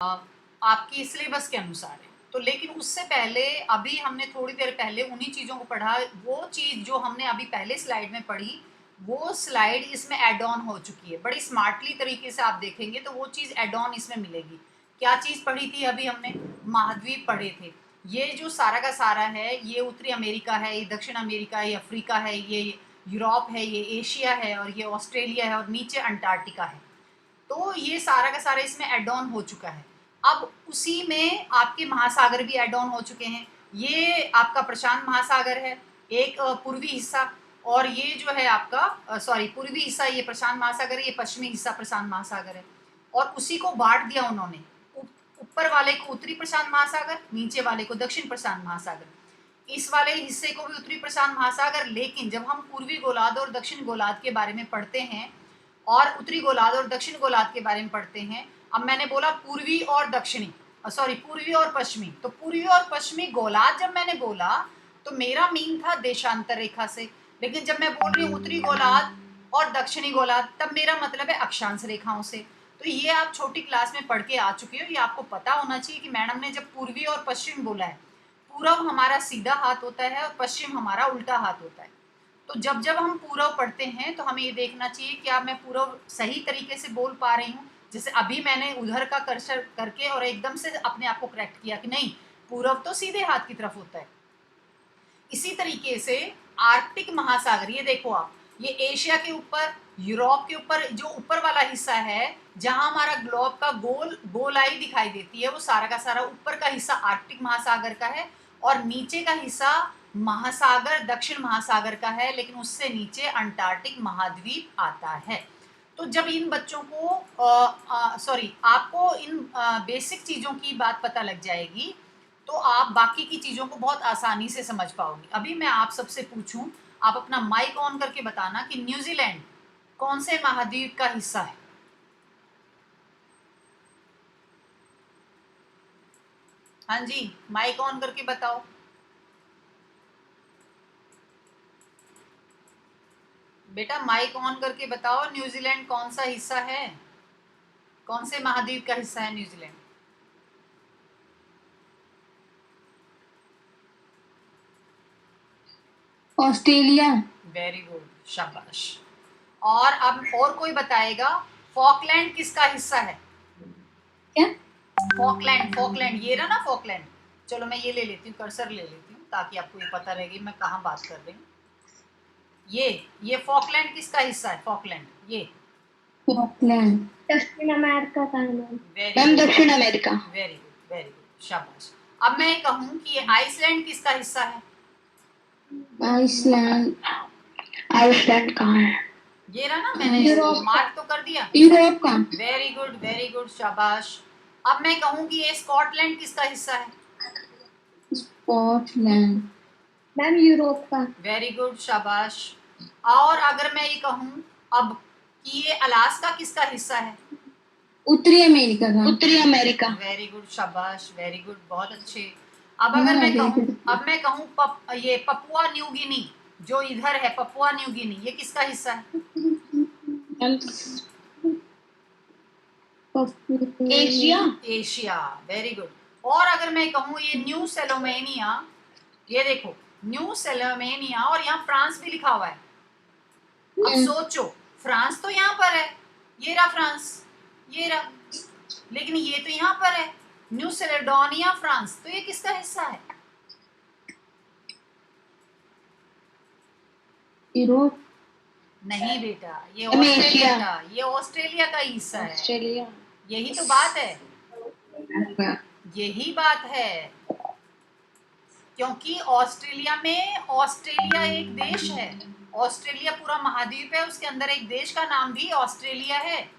आपकी सिलेबस के अनुसार है। तो लेकिन उससे पहले अभी हमने थोड़ी देर पहले उन्हीं चीज़ों को पढ़ा। वो चीज़ जो हमने अभी पहले स्लाइड में पढ़ी, वो स्लाइड इसमें ऐड ऑन हो चुकी है। बड़ी स्मार्टली तरीके से आप देखेंगे तो वो चीज़ ऐड ऑन इसमें मिलेगी। क्या चीज़ पढ़ी थी अभी हमने? महाद्वीप पढ़े थे। ये जो सारा का सारा है, ये उत्तरी अमेरिका है, ये दक्षिण अमेरिका है, ये अफ्रीका है, ये यूरोप है, ये एशिया है और ये ऑस्ट्रेलिया है और नीचे अंटार्कटिका है। तो ये सारा का सारा इसमें एड ऑन हो चुका है। अब उसी में आपके महासागर भी एड ऑन हो चुके हैं। ये आपका प्रशांत महासागर है, एक पूर्वी हिस्सा, और ये जो है आपका पूर्वी हिस्सा ये प्रशांत महासागर है, ये पश्चिमी हिस्सा प्रशांत महासागर है। और उसी को बांट दिया उन्होंने, ऊपर वाले को उत्तरी प्रशांत महासागर, नीचे वाले को दक्षिण प्रशांत महासागर। इस वाले हिस्से को भी उत्तरी प्रशांत महासागर, लेकिन जब हम पूर्वी गोलार्ध और दक्षिण गोलार्ध के बारे में पढ़ते हैं और उत्तरी गोलार्ध और दक्षिण गोलार्ध के बारे में पढ़ते हैं, अब मैंने बोला पूर्वी और दक्षिणी, पूर्वी और पश्चिमी। तो पूर्वी और पश्चिमी गोलार्ध जब मैंने बोला तो मेरा मीन था देशांतर रेखा से, लेकिन जब मैं बोल रही हूँ उत्तरी गोलार्ध और दक्षिणी गोलार्ध, तब मेरा मतलब है अक्षांश रेखाओं से। तो ये आप छोटी क्लास में पढ़ के आ चुके हो, ये आपको पता होना चाहिए कि मैडम ने जब पूर्वी और पश्चिम बोला है, पूर्व हमारा सीधा हाथ होता है और पश्चिम हमारा उल्टा हाथ होता है। तो जब जब हम पूर्व पढ़ते हैं तो हमें ये देखना चाहिए कि आप मैं पूर्व सही तरीके से बोल पा रही हूँ। जैसे अभी मैंने उधर का कर्सर करके और एकदम से अपने आप को करेक्ट किया कि नहीं, पूर्व तो सीधे हाथ की तरफ होता है। इसी तरीके से आर्कटिक महासागर, ये देखो आप, ये एशिया के ऊपर, यूरोप के ऊपर जो ऊपर वाला हिस्सा है, जहां हमारा ग्लोब का गोलाई दिखाई देती है, वो सारा का सारा ऊपर का हिस्सा आर्कटिक महासागर का है और नीचे का हिस्सा महासागर दक्षिण महासागर का है, लेकिन उससे नीचे अंटार्कटिक महाद्वीप आता है। तो जब इन बच्चों को आपको इन बेसिक चीज़ों की बात पता लग जाएगी तो आप बाकी की चीज़ों को बहुत आसानी से समझ पाओगे। अभी मैं आप सबसे पूछूं, आप अपना माइक ऑन करके बताना कि न्यूजीलैंड कौन से महाद्वीप का हिस्सा है? हाँ जी, माइक ऑन करके बताओ। बेटा माइक ऑन करके बताओ, न्यूजीलैंड कौन सा हिस्सा है? कौन से महाद्वीप का हिस्सा है न्यूजीलैंड? ऑस्ट्रेलिया। वेरी गुड, शाबाश। और अब और कोई बताएगा, फॉकलैंड किसका हिस्सा है? क्या? फॉकलैंड ये रहा ना फॉकलैंड। चलो मैं ये ले लेती हूँ, कर्सर ले लेती हूँ ताकि आपको ये पता रहेगी मैं कहाँ बात कर रही हूँ। ये फॉकलैंड किसका हिस्सा है? फॉकलैंड ये फॉकलैंड दक्षिण अमेरिका का नाम। मैम दक्षिण America. Very good, very good, शाबाश। अब मैं कहूँ कि ये आइसलैंड किसका हिस्सा है? आइसलैंड। आइसलैंड कहाँ है? ये रहा ना, मैंने मार्क तो कर दिया। यूरोप का। वेरी गुड, वेरी गुड, शाबाश। अब मैं कहूँ कि ये स्कॉटलैंड किसका हिस्सा है? स्कॉटलैंड। मैम यूरोप का। वेरी गुड, शाबाश। और अगर मैं ये कहूँ अब कि ये अलास्का किसका हिस्सा है? उत्तरी अमेरिका का। उत्तरी अमेरिका। वेरी गुड, शाबाश, वेरी गुड, बहुत अच्छे। अब अगर मैं कहूँ ये पपुआ न्यू गिनी जो इधर है, पपुआ न्यू गिनी, ये किसका हिस्सा है? एशिया। Asia, very good. और अगर मैं कहूँ ये न्यू सेलोमेनिया, ये देखो न्यू सेलोमेनिया, और यहाँ फ्रांस भी लिखा हुआ है। अब सोचो, फ्रांस तो यहाँ पर है, ये रहा फ्रांस, ये रहा, लेकिन ये तो यहाँ पर है न्यू सेलेडोनिया फ्रांस, तो ये किसका हिस्सा है? यूरोप नहीं बेटा, ये ऑस्ट्रेलिया का, ये ऑस्ट्रेलिया का हिस्सा है। ऑस्ट्रेलिया। यही तो बात है, यही बात है, क्योंकि ऑस्ट्रेलिया एक देश है। ऑस्ट्रेलिया पूरा महाद्वीप है, उसके अंदर एक देश का नाम भी ऑस्ट्रेलिया है।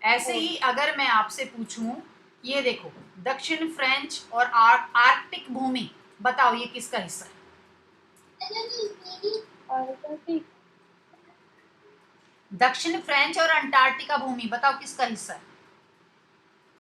ऐसे ही अगर मैं आपसे पूछूं, ये देखो दक्षिण फ्रेंच और आर्कटिक भूमि, बताओ ये किसका हिस्सा है? दक्षिण फ्रेंच और अंटार्कटिका भूमि, बताओ किसका हिस्सा है?